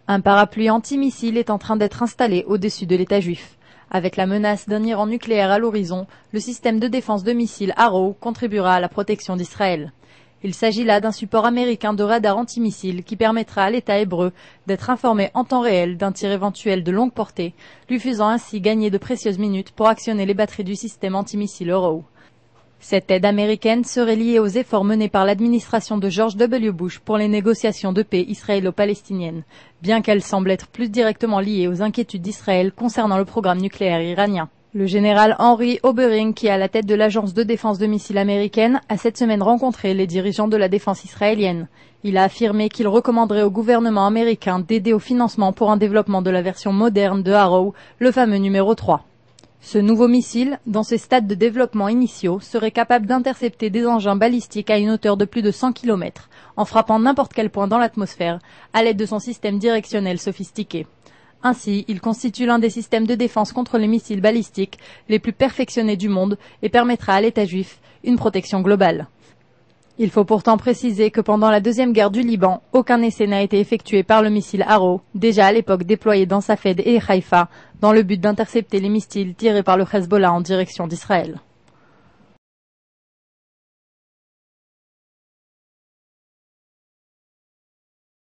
Un parapluie antimissile est en train d'être installé au-dessus de l'État juif. Avec la menace d'un Iran nucléaire à l'horizon, le système de défense de missiles Arrow contribuera à la protection d'Israël. Il s'agit là d'un support américain de radar antimissile qui permettra à l'État hébreu d'être informé en temps réel d'un tir éventuel de longue portée, lui faisant ainsi gagner de précieuses minutes pour actionner les batteries du système antimissile Arrow. Cette aide américaine serait liée aux efforts menés par l'administration de George W. Bush pour les négociations de paix israélo-palestiniennes, bien qu'elle semble être plus directement liée aux inquiétudes d'Israël concernant le programme nucléaire iranien. Le général Henry Obering, qui est à la tête de l'agence de défense de missiles américaine, a cette semaine rencontré les dirigeants de la défense israélienne. Il a affirmé qu'il recommanderait au gouvernement américain d'aider au financement pour un développement de la version moderne de Arrow, le fameux numéro 3. Ce nouveau missile, dans ses stades de développement initiaux, serait capable d'intercepter des engins balistiques à une hauteur de plus de 100 km, en frappant n'importe quel point dans l'atmosphère, à l'aide de son système directionnel sophistiqué. Ainsi, il constitue l'un des systèmes de défense contre les missiles balistiques les plus perfectionnés du monde et permettra à l'État juif une protection globale. Il faut pourtant préciser que pendant la Deuxième Guerre du Liban, aucun essai n'a été effectué par le missile Arrow, déjà à l'époque déployé dans Safed et Haïfa, dans le but d'intercepter les missiles tirés par le Hezbollah en direction d'Israël.